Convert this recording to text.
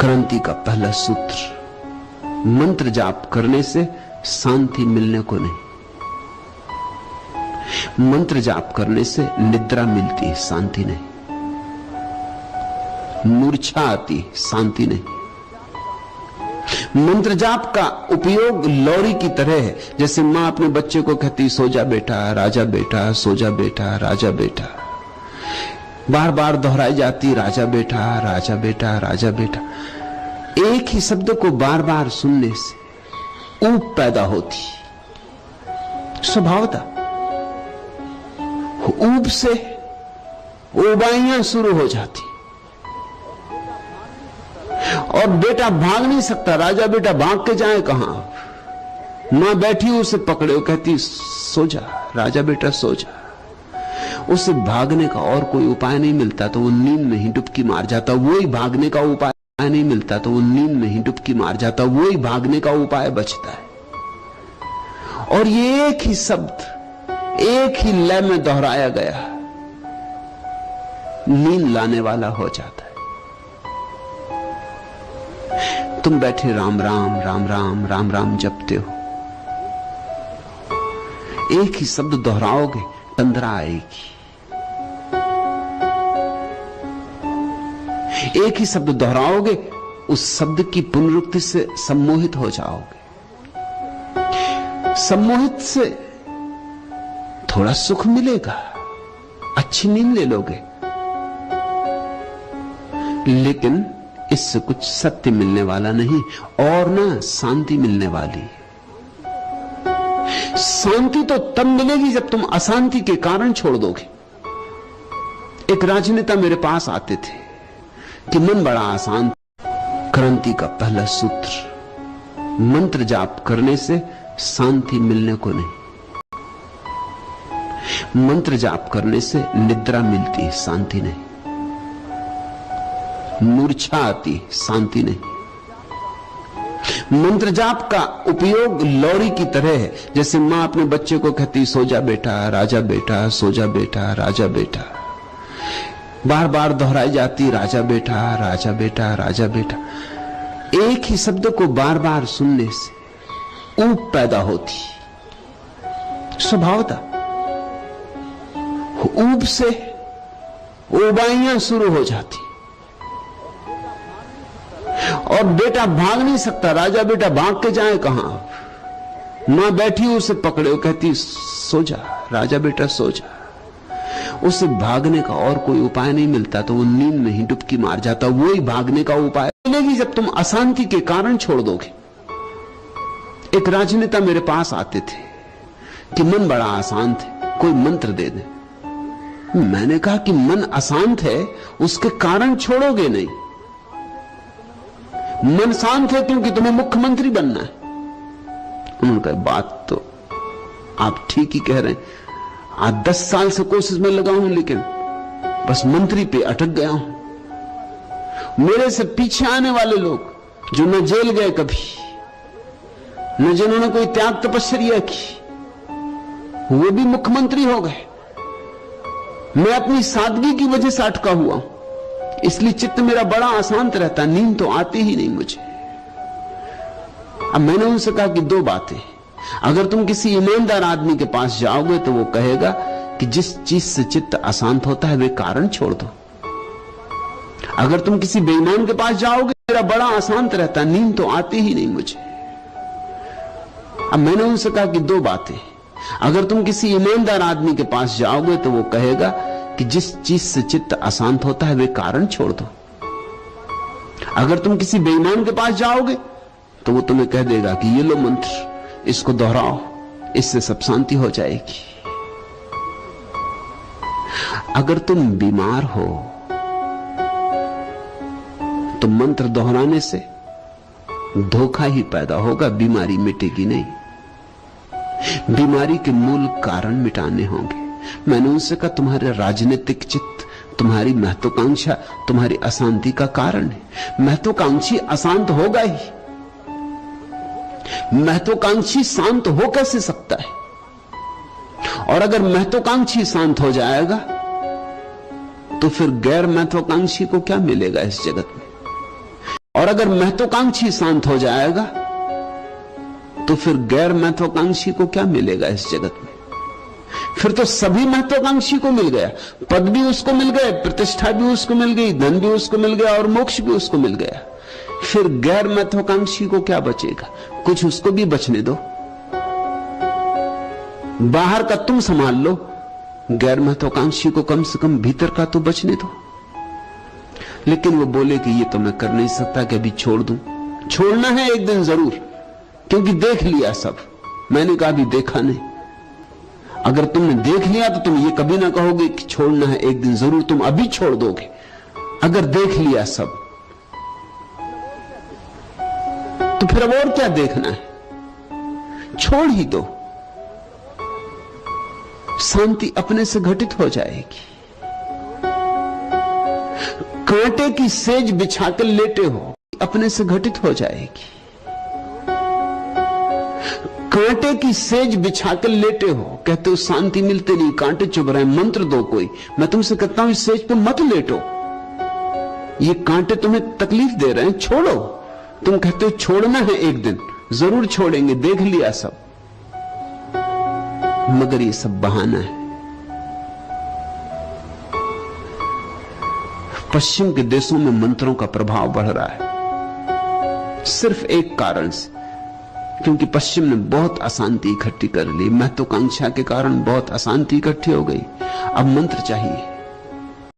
क्रांति का पहला सूत्र, मंत्र जाप करने से शांति मिलने को नहीं, मंत्र जाप करने से निद्रा मिलती है, शांति नहीं। मूर्छा आती, शांति नहीं। मंत्र जाप का उपयोग लौरी की तरह है, जैसे मां अपने बच्चे को कहती सो जा बेटा, राजा बेटा, सो जा बेटा, राजा बेटा। बार बार दोहराई जाती राजा बेटा, राजा बेटा, राजा बेटा। एक ही शब्द को बार बार सुनने से ऊब पैदा होती, स्वभावता ऊब से उबाइयां शुरू हो जाती। और बेटा भाग नहीं सकता, राजा बेटा भाग के जाए कहां। मां बैठी उसे पकड़े, कहती सो जा राजा बेटा, सो जा। उसे भागने का और कोई उपाय नहीं मिलता तो वो नींद में ही डुबकी मार जाता। वही भागने का उपाय नहीं मिलता तो वो नींद में ही डुबकी मार जाता। वही भागने का उपाय बचता है। और ये एक ही शब्द एक ही लय में दोहराया गया नींद लाने वाला हो जाता है। तुम बैठे राम राम राम राम राम राम जपते हो, एक ही शब्द दोहराओगे, तंद्रा आएगी। एक ही शब्द दोहराओगे, उस शब्द की पुनरुक्ति से सम्मोहित हो जाओगे। सम्मोहित से थोड़ा सुख मिलेगा, अच्छी नींद ले लोगे, लेकिन इससे कुछ सत्य मिलने वाला नहीं और ना शांति मिलने वाली। शांति तो तब मिलेगी जब तुम अशांति के कारण छोड़ दोगे। एक राजनेता मेरे पास आते थे कि मन बड़ा आसान। क्रांति का पहला सूत्र, मंत्र जाप करने से शांति मिलने को नहीं, मंत्र जाप करने से निद्रा मिलती है, शांति नहीं। मूर्छा आती, शांति नहीं। मंत्र जाप का उपयोग लौरी की तरह है, जैसे मां अपने बच्चे को कहती सो जा बेटा, राजा बेटा, सो जा बेटा, राजा बेटा। बार बार दोहराई जाती राजा बेटा, राजा बेटा, राजा बेटा। एक ही शब्द को बार बार सुनने से ऊब पैदा होती, स्वभावता ऊब से उबाइयां शुरू हो जाती। और बेटा भाग नहीं सकता, राजा बेटा भाग के जाए कहां। मां बैठी उसे पकड़े, कहती सो जा राजा बेटा, सो जा। उसे भागने का और कोई उपाय नहीं मिलता तो वो नींद में ही डुबकी मार जाता। वही भागने का उपाय मिलेगी जब तुम अशांति के कारण छोड़ दोगे। एक राजनेता मेरे पास आते थे कि मन बड़ा अशांत है, कोई मंत्र दे दे। मैंने कहा कि मन अशांत है, उसके कारण छोड़ोगे नहीं। मन शांत है क्योंकि तुम्हें मुख्यमंत्री बनना है। उन्होंने कहा बात तो आप ठीक ही कह रहे हैं, आज 10 साल से कोशिश में लगा हूं, लेकिन बस मंत्री पे अटक गया हूं। मेरे से पीछे आने वाले लोग जो न जेल गए कभी, न जिन्होंने कोई त्याग तपस्या की, वो भी मुख्यमंत्री हो गए। मैं अपनी सादगी की वजह से अटका हुआ हूं, इसलिए चित्त मेरा बड़ा अशांत रहता, नींद तो आती ही नहीं मुझे। अब मैंने उनसे कहा कि 2 बातें, अगर तुम किसी ईमानदार आदमी के पास जाओगे तो वो कहेगा कि जिस चीज से चित्त अशांत होता है वे कारण छोड़ दो। अगर तुम किसी बेईमान के पास जाओगे, मेरा बड़ा अशांत रहता, नींद तो आती ही नहीं मुझे। अब मैंने उनसे कहा कि 2 बातें, अगर तुम किसी ईमानदार आदमी के पास जाओगे तो वो कहेगा कि जिस चीज से चित्त अशांत होता है वे कारण छोड़ दो। अगर तुम किसी बेईमान के पास जाओगे तो वो तुम्हें कह देगा कि ये लो मंत्र, इसको दोहराओ, इससे सब शांति हो जाएगी। अगर तुम बीमार हो तो मंत्र दोहराने से धोखा ही पैदा होगा, बीमारी मिटेगी नहीं। बीमारी के मूल कारण मिटाने होंगे। मैंने उनसे कहा तुम्हारे राजनीतिक चित्त, तुम्हारी महत्वाकांक्षा तुम्हारी अशांति का कारण है। महत्वाकांक्षी अशांत होगा ही, महत्वाकांक्षी शांत हो कैसे सकता है? और अगर महत्वाकांक्षी शांत हो जाएगा तो फिर गैर महत्वाकांक्षी को क्या मिलेगा इस जगत में? और अगर महत्वाकांक्षी शांत हो जाएगा तो फिर गैर महत्वाकांक्षी को क्या मिलेगा इस जगत में? फिर तो सभी महत्वाकांक्षी को मिल गया, पद भी उसको मिल गए, प्रतिष्ठा भी उसको मिल गई, धन भी उसको मिल गया और मोक्ष भी उसको मिल गया। फिर गैर महत्वाकांक्षी को क्या बचेगा? कुछ उसको भी बचने दो, बाहर का तुम संभाल लो, गैर महत्वाकांक्षी को कम से कम भीतर का तो बचने दो। लेकिन वो बोले कि ये तो मैं कर नहीं सकता कि अभी छोड़ दूं। छोड़ना है एक दिन जरूर, क्योंकि देख लिया सब। मैंने कहा अभी देखा नहीं। अगर तुमने देख लिया तो तुम ये कभी ना कहोगे कि छोड़ना है एक दिन जरूर, तुम अभी छोड़ दोगे। अगर देख लिया सब तो फिर अब और क्या देखना है? छोड़ ही दो, शांति अपने से घटित हो जाएगी। कांटे की सेज बिछाकर लेटे हो, अपने से घटित हो जाएगी। कांटे की सेज बिछाकर लेटे हो, कहते हो शांति मिलती नहीं, कांटे चुभ रहे, मंत्र दो कोई। मैं तुमसे कहता हूं इस सेज पे मत लेटो, ये कांटे तुम्हें तकलीफ दे रहे हैं, छोड़ो। तुम कहते हो छोड़ना है एक दिन, जरूर छोड़ेंगे, देख लिया सब। मगर ये सब बहाना है। पश्चिम के देशों में मंत्रों का प्रभाव बढ़ रहा है सिर्फ एक कारण से, क्योंकि पश्चिम ने बहुत अशांति इकट्ठी कर ली। महत्वाकांक्षा के कारण बहुत अशांति इकट्ठी हो गई। अब मंत्र चाहिए।